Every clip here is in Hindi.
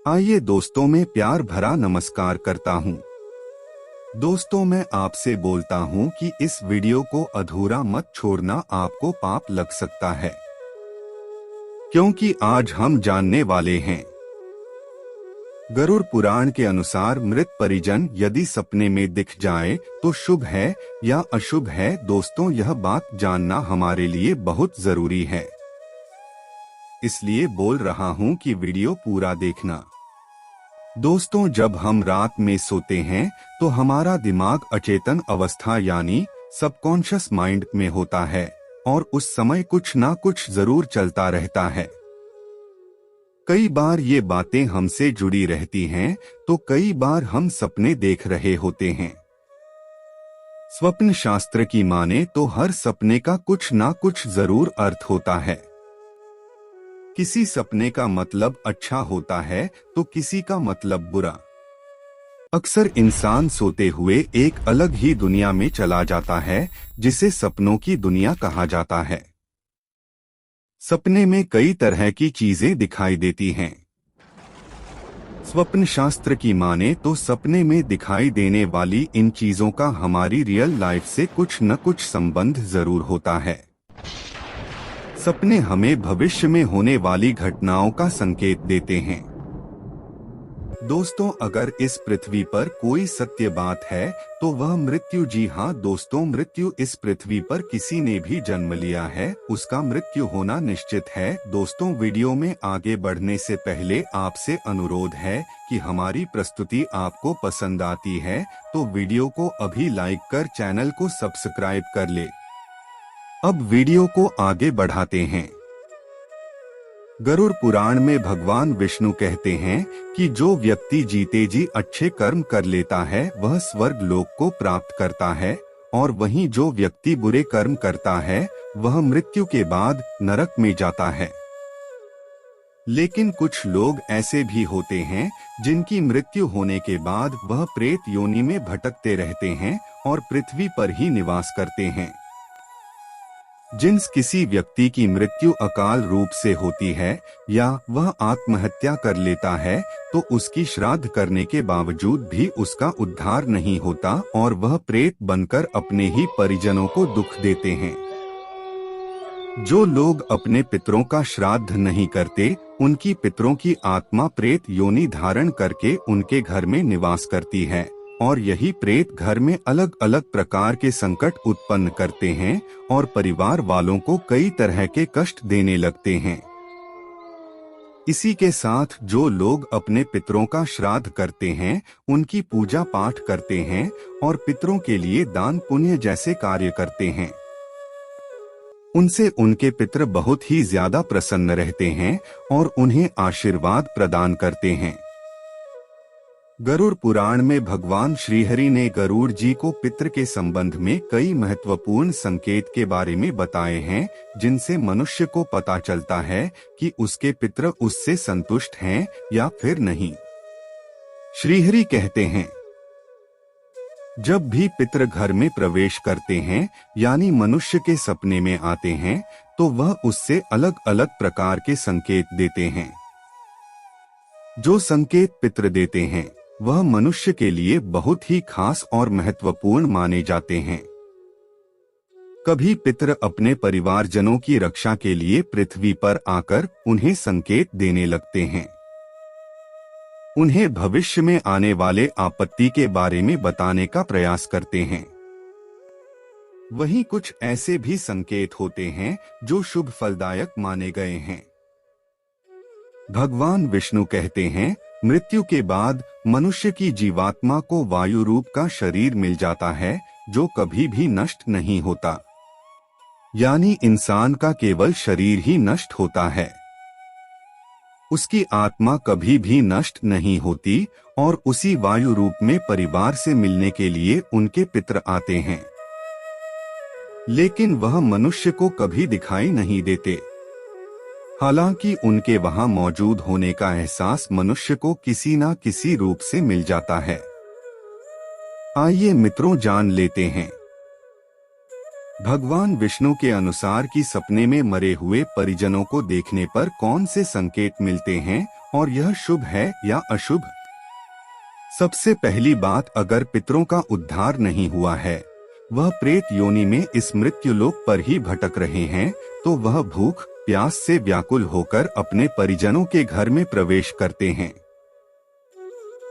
आइए दोस्तों, मैं प्यार भरा नमस्कार करता हूँ। दोस्तों, मैं आपसे बोलता हूँ कि इस वीडियो को अधूरा मत छोड़ना, आपको पाप लग सकता है। क्योंकि आज हम जानने वाले हैं, गरुड़ पुराण के अनुसार मृत परिजन यदि सपने में दिख जाए तो शुभ है या अशुभ है। दोस्तों, यह बात जानना हमारे लिए बहुत जरूरी है, इसलिए बोल रहा हूँ कि वीडियो पूरा देखना। दोस्तों, जब हम रात में सोते हैं तो हमारा दिमाग अचेतन अवस्था यानी सबकॉन्शियस माइंड में होता है और उस समय कुछ ना कुछ जरूर चलता रहता है। कई बार ये बातें हमसे जुड़ी रहती हैं तो कई बार हम सपने देख रहे होते हैं। स्वप्न शास्त्र की माने तो हर सपने का कुछ ना कुछ जरूर अर्थ होता है। किसी सपने का मतलब अच्छा होता है तो किसी का मतलब बुरा। अक्सर इंसान सोते हुए एक अलग ही दुनिया में चला जाता है जिसे सपनों की दुनिया कहा जाता है। सपने में कई तरह की चीजें दिखाई देती हैं। स्वप्न शास्त्र की माने तो सपने में दिखाई देने वाली इन चीजों का हमारी रियल लाइफ से कुछ न कुछ संबंध जरूर होता है। सपने हमें भविष्य में होने वाली घटनाओं का संकेत देते हैं। दोस्तों, अगर इस पृथ्वी पर कोई सत्य बात है तो वह मृत्यु। जी हाँ दोस्तों, मृत्यु। इस पृथ्वी पर किसी ने भी जन्म लिया है, उसका मृत्यु होना निश्चित है। दोस्तों, वीडियो में आगे बढ़ने से पहले आपसे अनुरोध है कि हमारी प्रस्तुति आपको पसंद आती है तो वीडियो को अभी लाइक कर चैनल को सब्सक्राइब कर ले। अब वीडियो को आगे बढ़ाते हैं। गरुड़ पुराण में भगवान विष्णु कहते हैं कि जो व्यक्ति जीते जी अच्छे कर्म कर लेता है वह स्वर्ग लोक को प्राप्त करता है, और वहीं जो व्यक्ति बुरे कर्म करता है वह मृत्यु के बाद नरक में जाता है। लेकिन कुछ लोग ऐसे भी होते हैं जिनकी मृत्यु होने के बाद वह प्रेत योनि में भटकते रहते हैं और पृथ्वी पर ही निवास करते हैं। जिस किसी व्यक्ति की मृत्यु अकाल रूप से होती है या वह आत्महत्या कर लेता है तो उसकी श्राद्ध करने के बावजूद भी उसका उद्धार नहीं होता और वह प्रेत बनकर अपने ही परिजनों को दुख देते हैं। जो लोग अपने पितरों का श्राद्ध नहीं करते उनकी पितरों की आत्मा प्रेत योनि धारण करके उनके घर में निवास करती है, और यही प्रेत घर में अलग अलग प्रकार के संकट उत्पन्न करते हैं और परिवार वालों को कई तरह के कष्ट देने लगते हैं। इसी के साथ जो लोग अपने पितरों का श्राद्ध करते हैं, उनकी पूजा पाठ करते हैं और पितरों के लिए दान पुण्य जैसे कार्य करते हैं, उनसे उनके पितर बहुत ही ज्यादा प्रसन्न रहते हैं और उन्हें आशीर्वाद प्रदान करते हैं। गरुड़ पुराण में भगवान श्रीहरि ने गरुड़ जी को पितृ के संबंध में कई महत्वपूर्ण संकेत के बारे में बताए हैं, जिनसे मनुष्य को पता चलता है कि उसके पितृ उससे संतुष्ट हैं या फिर नहीं। श्रीहरि कहते हैं, जब भी पितृ घर में प्रवेश करते हैं यानी मनुष्य के सपने में आते हैं तो वह उससे अलग अलग प्रकार के संकेत देते हैं। जो संकेत पितृ देते हैं वह मनुष्य के लिए बहुत ही खास और महत्वपूर्ण माने जाते हैं। कभी पितृ अपने परिवारजनों की रक्षा के लिए पृथ्वी पर आकर उन्हें संकेत देने लगते हैं। उन्हें भविष्य में आने वाले आपत्ति के बारे में बताने का प्रयास करते हैं। वहीं कुछ ऐसे भी संकेत होते हैं जो शुभ फलदायक माने गए हैं। भगवान विष्णु कहते हैं, मृत्यु के बाद मनुष्य की जीवात्मा को वायु रूप का शरीर मिल जाता है जो कभी भी नष्ट नहीं होता, यानी इंसान का केवल शरीर ही नष्ट होता है, उसकी आत्मा कभी भी नष्ट नहीं होती और उसी वायु रूप में परिवार से मिलने के लिए उनके पितर आते हैं। लेकिन वह मनुष्य को कभी दिखाई नहीं देते, हालांकि उनके वहां मौजूद होने का एहसास मनुष्य को किसी न किसी रूप से मिल जाता है। आइए मित्रों, जान लेते हैं भगवान विष्णु के अनुसार कि सपने में मरे हुए परिजनों को देखने पर कौन से संकेत मिलते हैं और यह शुभ है या अशुभ। सबसे पहली बात, अगर पितरों का उद्धार नहीं हुआ है, वह प्रेत योनि में इस मृत्युलोक पर ही भटक रहे हैं, तो वह भूख प्यास से व्याकुल होकर अपने परिजनों के घर में प्रवेश करते हैं।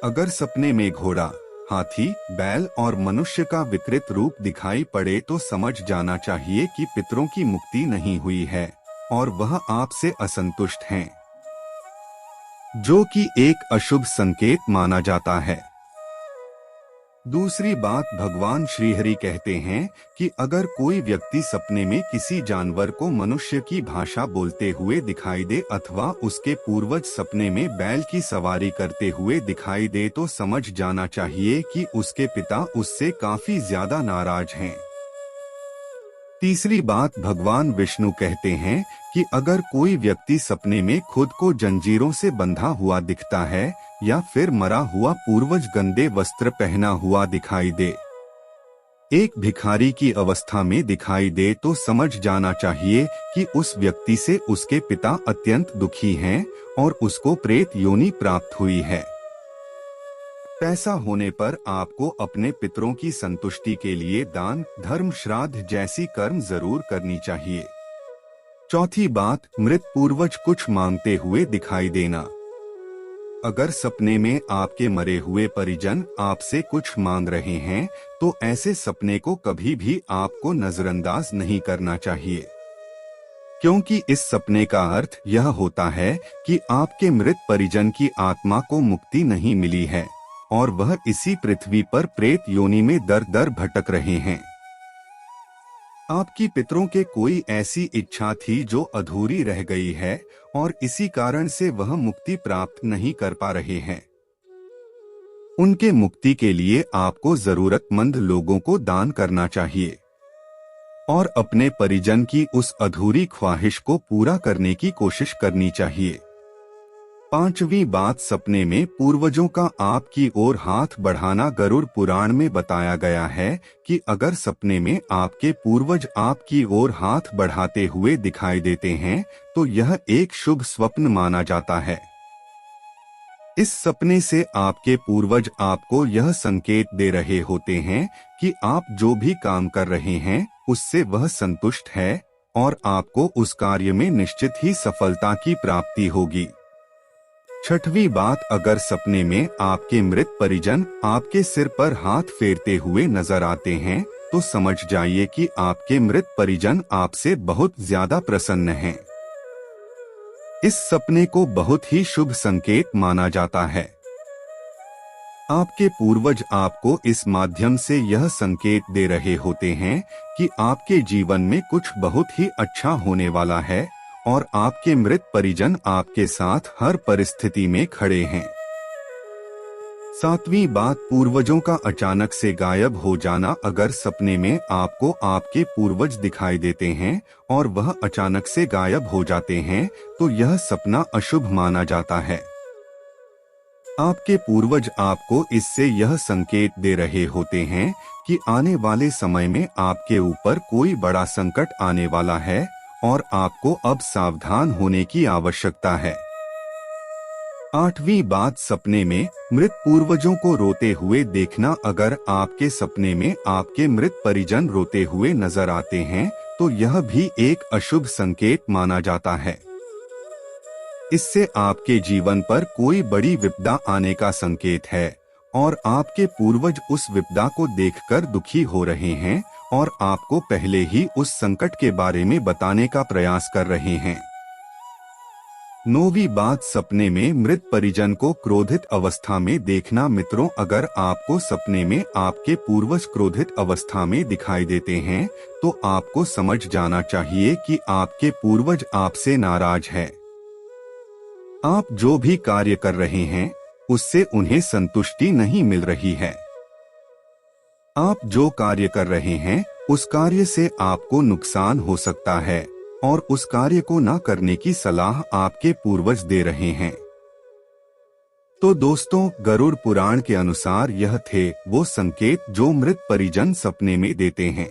अगर सपने में घोड़ा, हाथी, बैल और मनुष्य का विकृत रूप दिखाई पड़े तो समझ जाना चाहिए कि पितरों की मुक्ति नहीं हुई है और वह आपसे असंतुष्ट हैं, जो कि एक अशुभ संकेत माना जाता है। दूसरी बात, भगवान श्रीहरि कहते हैं कि अगर कोई व्यक्ति सपने में किसी जानवर को मनुष्य की भाषा बोलते हुए दिखाई दे अथवा उसके पूर्वज सपने में बैल की सवारी करते हुए दिखाई दे तो समझ जाना चाहिए कि उसके पिता उससे काफी ज्यादा नाराज हैं। तीसरी बात, भगवान विष्णु कहते हैं कि अगर कोई व्यक्ति सपने में खुद को जंजीरों से बंधा हुआ दिखता है या फिर मरा हुआ पूर्वज गंदे वस्त्र पहना हुआ दिखाई दे, एक भिखारी की अवस्था में दिखाई दे तो समझ जाना चाहिए कि उस व्यक्ति से उसके पिता अत्यंत दुखी हैं और उसको प्रेत योनि प्राप्त हुई है। पैसा होने पर आपको अपने पितरों की संतुष्टि के लिए दान, धर्म, श्राद्ध जैसी कर्म जरूर करनी चाहिए। चौथी बात, मृत पूर्वज कुछ मांगते हुए दिखाई देना। अगर सपने में आपके मरे हुए परिजन आपसे कुछ मांग रहे हैं तो ऐसे सपने को कभी भी आपको नजरअंदाज नहीं करना चाहिए, क्योंकि इस सपने का अर्थ यह होता है कि आपके मृत परिजन की आत्मा को मुक्ति नहीं मिली है और वह इसी पृथ्वी पर प्रेत योनि में दर दर भटक रहे हैं। आपकी पितरों के कोई ऐसी इच्छा थी जो अधूरी रह गई है और इसी कारण से वह मुक्ति प्राप्त नहीं कर पा रहे हैं। उनके मुक्ति के लिए आपको जरूरतमंद लोगों को दान करना चाहिए और अपने परिजन की उस अधूरी ख्वाहिश को पूरा करने की कोशिश करनी चाहिए। पांचवी बात, सपने में पूर्वजों का आपकी ओर हाथ बढ़ाना। गरुड़ पुराण में बताया गया है कि अगर सपने में आपके पूर्वज आपकी ओर हाथ बढ़ाते हुए दिखाई देते हैं तो यह एक शुभ स्वप्न माना जाता है। इस सपने से आपके पूर्वज आपको यह संकेत दे रहे होते हैं कि आप जो भी काम कर रहे हैं उससे वह संतुष्ट है और आपको उस कार्य में निश्चित ही सफलता की प्राप्ति होगी। छठवीं बात, अगर सपने में आपके मृत परिजन आपके सिर पर हाथ फेरते हुए नजर आते हैं तो समझ जाइए कि आपके मृत परिजन आपसे बहुत ज्यादा प्रसन्न हैं। इस सपने को बहुत ही शुभ संकेत माना जाता है। आपके पूर्वज आपको इस माध्यम से यह संकेत दे रहे होते हैं कि आपके जीवन में कुछ बहुत ही अच्छा होने वाला है और आपके मृत परिजन आपके साथ हर परिस्थिति में खड़े हैं। सातवीं बात, पूर्वजों का अचानक से गायब हो जाना। अगर सपने में आपको आपके पूर्वज दिखाई देते हैं और वह अचानक से गायब हो जाते हैं तो यह सपना अशुभ माना जाता है। आपके पूर्वज आपको इससे यह संकेत दे रहे होते हैं कि आने वाले समय में आपके ऊपर कोई बड़ा संकट आने वाला है और आपको अब सावधान होने की आवश्यकता है। आठवीं बात, सपने में मृत पूर्वजों को रोते हुए देखना। अगर आपके सपने में आपके मृत परिजन रोते हुए नजर आते हैं तो यह भी एक अशुभ संकेत माना जाता है। इससे आपके जीवन पर कोई बड़ी विपदा आने का संकेत है और आपके पूर्वज उस विपदा को देखकर दुखी हो रहे हैं और आपको पहले ही उस संकट के बारे में बताने का प्रयास कर रहे हैं। नौवीं बात, सपने में मृत परिजन को क्रोधित अवस्था में देखना। मित्रों, अगर आपको सपने में आपके पूर्वज क्रोधित अवस्था में दिखाई देते हैं तो आपको समझ जाना चाहिए कि आपके पूर्वज आपसे नाराज है। आप जो भी कार्य कर रहे हैं उससे उन्हें संतुष्टि नहीं मिल रही है। आप जो कार्य कर रहे हैं उस कार्य से आपको नुकसान हो सकता है और उस कार्य को न करने की सलाह आपके पूर्वज दे रहे हैं। तो दोस्तों, गरुड़ पुराण के अनुसार यह थे वो संकेत जो मृत परिजन सपने में देते हैं।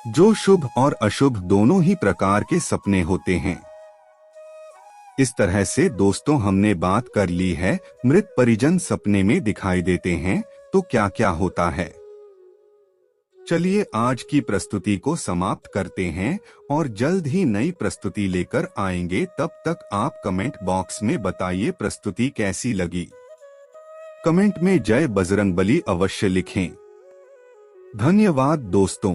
जो शुभ और अशुभ दोनों ही प्रकार के सपने होते हैं। इस तरह से दोस्तों हमने बात कर ली है, मृत परिजन सपने में दिखाई देते हैं तो क्या क्या होता है। चलिए आज की प्रस्तुति को समाप्त करते हैं और जल्द ही नई प्रस्तुति लेकर आएंगे। तब तक आप कमेंट बॉक्स में बताइए प्रस्तुति कैसी लगी। कमेंट में जय बजरंगबली अवश्य लिखें। धन्यवाद दोस्तों।